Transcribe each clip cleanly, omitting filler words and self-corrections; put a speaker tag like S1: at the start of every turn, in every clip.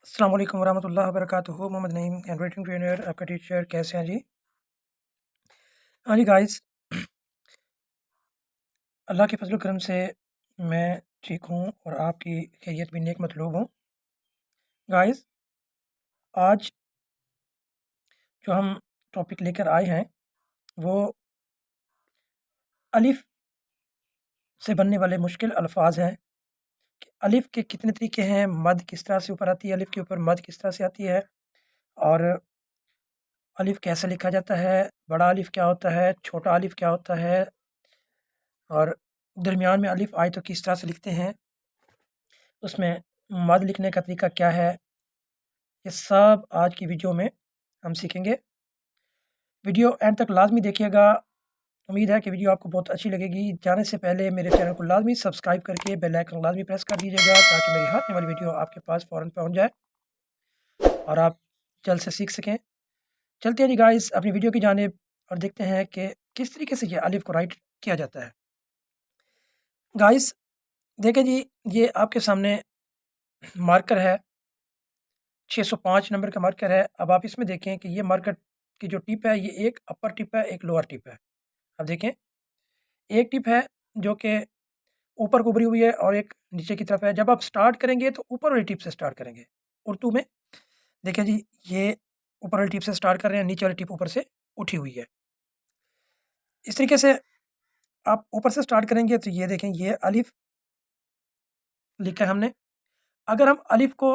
S1: अस्सलाम वालेकुम वरहमतुल्लाहि वबरकातुहू। मोहम्मद नईम हैंडराइटिंग ट्रेनर, आपका टीचर। कैसे हैं जी? हाँ जी गाइस, अल्लाह के फजल करम से मैं ठीक हूँ और आपकी खैरियत भी नेक मतलूब हूँ। गाइस, आज जो हम टॉपिक लेकर आए हैं वो अलिफ से बनने वाले मुश्किल अल्फाज हैं। कि अलिफ के कितने तरीके हैं, मद किस तरह से ऊपर आती है, अलिफ के ऊपर मद किस तरह से आती है, और अलिफ कैसे लिखा जाता है, बड़ा अलिफ क्या होता है, छोटा अलिफ क्या होता है, और दरमियान में अलिफ आए तो किस तरह से लिखते हैं, उसमें मद लिखने का तरीका क्या है, ये सब आज की वीडियो में हम सीखेंगे। वीडियो एंड तक लाज़मी देखिएगा। उम्मीद है कि वीडियो आपको बहुत अच्छी लगेगी। जाने से पहले मेरे चैनल को लाज़मी सब्सक्राइब करके बेल आइकन लाज़मी प्रेस कर दीजिएगा ताकि मेरी हर आने वाली वीडियो आपके पास फ़ौरन पहुँच जाए और आप जल्द से सीख सकें। चलते हैं जी गाइस अपनी वीडियो की जानिब और देखते हैं कि किस तरीके से ये अलिफ को राइट किया जाता है। गाइस देखें जी, ये आपके सामने मार्कर है, 605 नंबर का मार्कर है। अब आप इसमें देखें कि ये मार्कर की जो टिप है, ये एक अपर टिप है, एक लोअर टिप है। अब देखें, एक टिप है जो कि ऊपर को उभरी हुई है और एक नीचे की तरफ है। जब आप स्टार्ट करेंगे तो ऊपर वाली टिप से स्टार्ट करेंगे। उर्दू में देखें जी, ये ऊपर वाली टिप से स्टार्ट कर रहे हैं, नीचे वाली टिप ऊपर से उठी हुई है। इस तरीके से आप ऊपर से स्टार्ट करेंगे तो ये देखें, ये अलिफ लिखा है हमने। अगर हम अलिफ को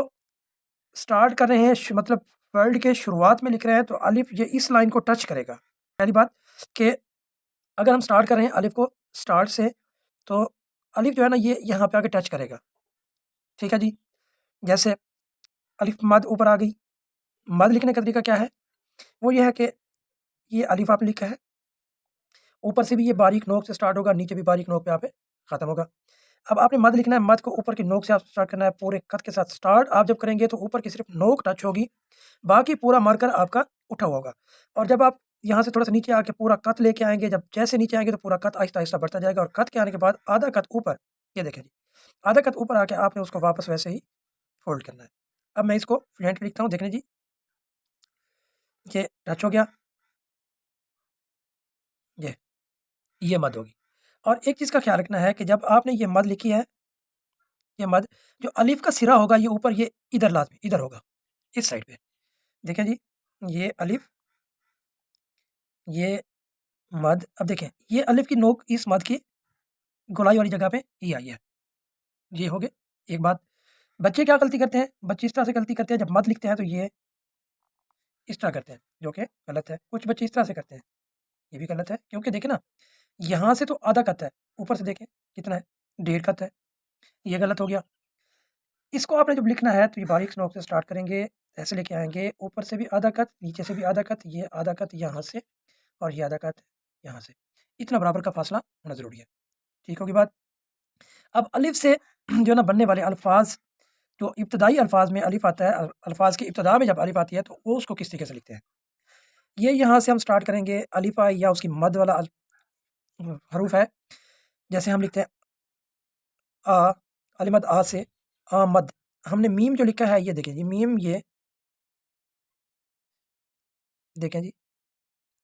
S1: स्टार्ट कर रहे हैं मतलब वर्ड के शुरुआत में लिख रहे हैं तो अलिफ ये इस लाइन को टच करेगा। पहली बात कि अगर हम स्टार्ट कर रहे हैं अलिफ को स्टार्ट से, तो अलिफ जो है ना ये यहाँ पे आके टच करेगा। ठीक है जी? जैसे अलिफ मद ऊपर आ गई। मद लिखने का तरीका क्या है? वो ये है कि ये अलिफ आपने लिखा है, ऊपर से भी ये बारीक नोक से स्टार्ट होगा, नीचे भी बारीक नोक पे यहाँ पे खत्म होगा। अब आपने मद लिखना है, मद को ऊपर की नोक से आप स्टार्ट करना है, पूरे कद के साथ स्टार्ट आप जब करेंगे तो ऊपर की सिर्फ नोक टच होगी, बाकी पूरा मार्कर आपका उठा हुआ होगा। और जब आप यहाँ से थोड़ा-सा नीचे आके पूरा कत लेके आएँगे, जब जैसे नीचे आएँगे तो पूरा कत आहिस्ता-आहिस्ता बढ़ता जाएगा और कत के आने के बाद आधा कत ऊपर, ये देखें जी, आधा कत ऊपर आके आपने उसको वापस वैसे ही फ़ोल्ड करना है। अब मैं इसको फ्रंट में लिखता हूँ, देखें जी, ये टच हो गया, ये ये मद होगी। और एक चीज़ का ख़्याल रखना है कि जब आपने ये मद लिखी है, ये मद जो अलिफ़ का सिरा होगा ये ऊपर ये इधर लाज़मी इधर होगा, इस साइड पे। देखें जी, ये अलिफ़, ये मद। अब देखें, ये अलिफ़ की नोक इस मद की गोलाई वाली जगह पे ये आई है। ये हो गए एक बात। बच्चे क्या गलती करते हैं? बच्चे इस तरह से गलती करते हैं, जब मद लिखते हैं तो ये इस तरह करते हैं, जो कि गलत है। कुछ बच्चे इस तरह से करते हैं, ये भी गलत है क्योंकि देखिए ना, यहाँ से तो आधा कत है, ऊपर से देखें कितना है, डेढ़ कत है, ये गलत हो गया। इसको आपने जब लिखना है तो ये बारीक नोक से स्टार्ट करेंगे, ऐसे लेके आएँगे, ऊपर से भी आधा कत, नीचे से भी आधा कत, ये आधा कत यहाँ से और ये आधा कत यहाँ से। इतना बराबर का फासला होना ज़रूरी है। ठीक होगी बात? अब अलिफ से जो है ना बनने वाले अल्फ़ाज़, जो इब्तदाई अल्फ़ाज़ में अलिफ आता है, अल्फ़ाज़ की इब्तिदा में जब अलिफ आती है तो वो उसको किस तरीके से लिखते हैं। ये यहाँ से हम स्टार्ट करेंगे, अलिफ आई या उसकी मद वाला हरूफ है। जैसे हम लिखते हैं आ, अलिमद आ से आमद। हमने मीम जो लिखा है ये देखें जी, मीम ये देखें जी,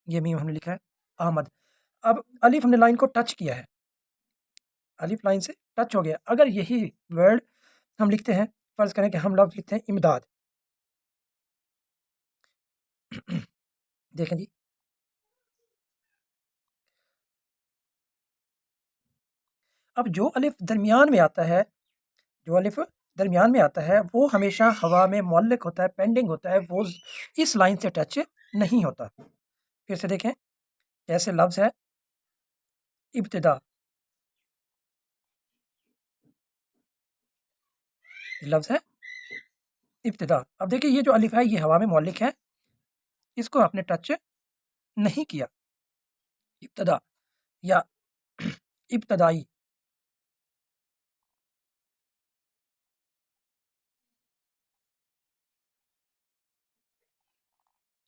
S1: ये मीम हमने लिखा है अहमद। अब अलिफ हमने लाइन को टच किया है, अलिफ लाइन से टच हो गया। अगर यही वर्ड हम लिखते हैं, फ़र्ज़ करें कि हम लफ्ज़ लिखते हैं इमदाद। देखें जी, अब जो अलिफ दरमियान में आता है, जो अलिफ दरमियान में आता है वो हमेशा हवा में मुअल्लिक होता है, पेंडिंग होता है, वो इस लाइन से टच नहीं होता। फिर से देखें, जैसे लफ्ज़ है इब्तिदा, लफ्ज़ है इब्तिदा। अब देखिए ये जो अलिफ है ये हवा में मुअल्लिक है, इसको आपने टच नहीं किया। इब्तिदा या इब्तदाई,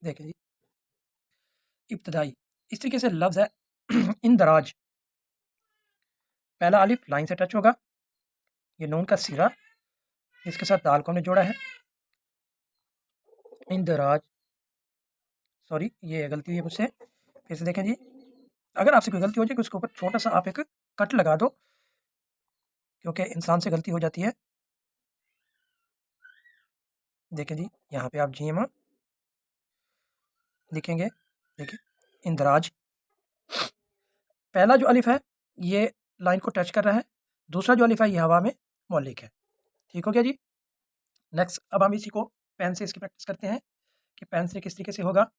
S1: देखें जी, इब्तदाई। इस तरीके से लफ्ज़ है इंदराज। पहला अलिफ लाइन से टच होगा, ये नून का सिरा, इसके साथ दाल को हमने जोड़ा है, इंदराज, सॉरी ये गलती हुई है मुझसे, फिर से देखें जी। अगर आपसे कोई गलती हो जाए कि उसके ऊपर छोटा-सा आप एक कट लगा दो, क्योंकि इंसान से गलती हो जाती है। देखें जी, यहाँ पे आप जीमा लिखेंगे, देखिए इंदराज। पहला जो अलिफ है ये लाइन को टच कर रहा है, दूसरा जो अलिफ है ये हवा में मौलिक है। ठीक हो गया जी। नेक्स्ट अब हम इसी को पेन से इसकी प्रैक्टिस करते हैं कि पेन से किस तरीके से होगा।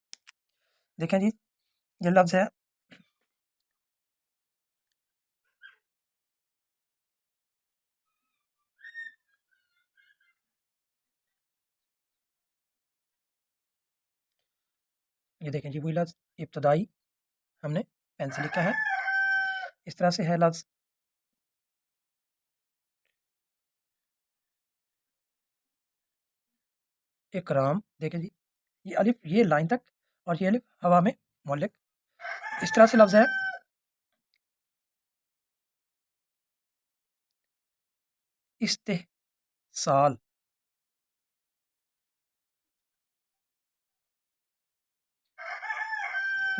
S1: देखें जी, ये लफ्ज़ है ये, देखें जी वही लफ्ज़ इब्तदाई हमने पेन से लिखा है। इस तरह से है लफ्ज़ इकराम। देखें जी, ये अलिफ ये लाइन तक और ये अलिफ हवा में मौलिक। इस तरह से लफ्ज़ है इस्तेहसाल।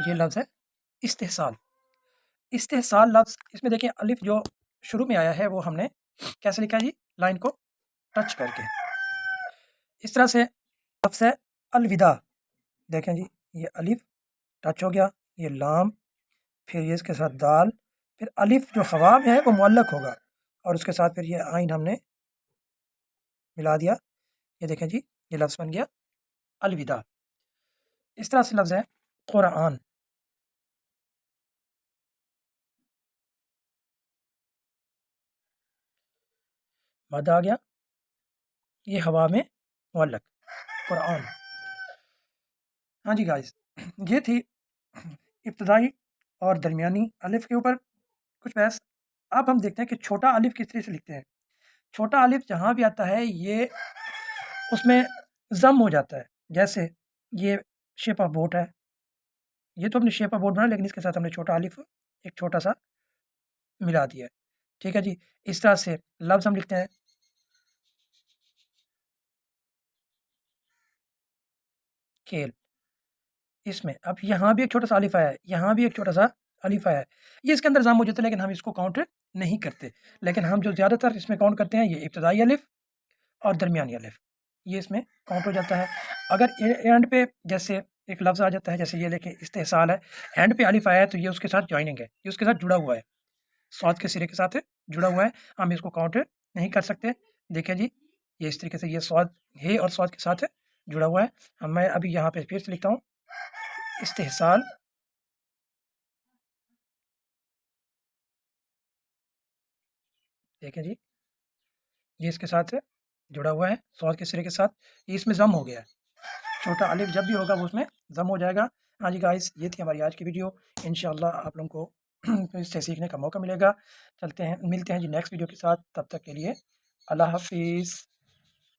S1: ये लफ्ज़ है इस्तेहसाल। इस्तेहसाल लफ्ज़, इसमें देखिए अलिफ जो शुरू में आया है वो हमने कैसे लिखा है जी, लाइन को टच करके। इस तरह से लफ्ज़ है अलविदा। देखें जी, ये अलिफ टच हो गया, ये लाम, फिर ये इसके साथ दाल, फिर अलिफ जो हवा में है वो मुअल्लक होगा और उसके साथ फिर ये आइन हमने मिला दिया। ये देखें जी, ये लफ्ज़ बन गया अलविदा। इस तरह से लफ्ज़ है कुरान। मद आ गया, ये हवा में मुअल्लक कुरान। हाँ जी गाइस, ये थी इब्तदाई और दरमियानी अलिफ के ऊपर कुछ बहस। अब हम देखते हैं कि छोटा अलिफ किस तरह से लिखते हैं। छोटा अलिफ जहाँ भी आता है ये उसमें ज़म हो जाता है। जैसे ये शेप ऑफ बोट है, ये तो हमने शेप ऑफ बोट बनाया लेकिन इसके साथ हमने छोटा अलिफ एक छोटा-सा मिला दिया है। ठीक है जी? इस तरह से लफ्ज़ हम लिखते हैं खेल। इसमें अब यहाँ भी एक छोटा-सा अलिफ आया है, यहाँ भी एक छोटा-सा अलिफ आया है। ये इसके अंदर ज़म हो जाता है लेकिन हम इसको काउंट नहीं करते। लेकिन हम जो ज़्यादातर इसमें काउंट करते हैं ये इब्तिदाई अलिफ और दरमियानी अलिफ, ये इसमें काउंट हो जाता है। अगर एंड पे जैसे एक लफ्ज़ आ जाता है, जैसे ये देखिए इस्तेहसाल है, एंड पे अलिफ आया है तो ये उसके साथ जॉइनिंग है, ये उसके साथ जुड़ा हुआ है, सॉद के सिरे के साथ जुड़ा हुआ है, हम इसको काउंट नहीं कर सकते। देखिए जी, ये इस तरीके से ये सॉद हे और सॉद के साथ जुड़ा हुआ है। मैं अभी यहाँ पे फिर से लिखता हूँ इस्तेहसाल। देखें जी, ये इसके साथ जुड़ा हुआ है, सॉद के सिरे के साथ, ये इसमें ज़म हो गया है। छोटा अलिफ जब भी होगा वो उसमें ज़म हो जाएगा। हाँ जी गाइस, ये थी हमारी आज की वीडियो। इंशाअल्लाह आप लोगों को इससे सीखने का मौका मिलेगा। चलते हैं, मिलते हैं जी नेक्स्ट वीडियो के साथ। तब तक के लिए अल्लाह हाफ़िज़।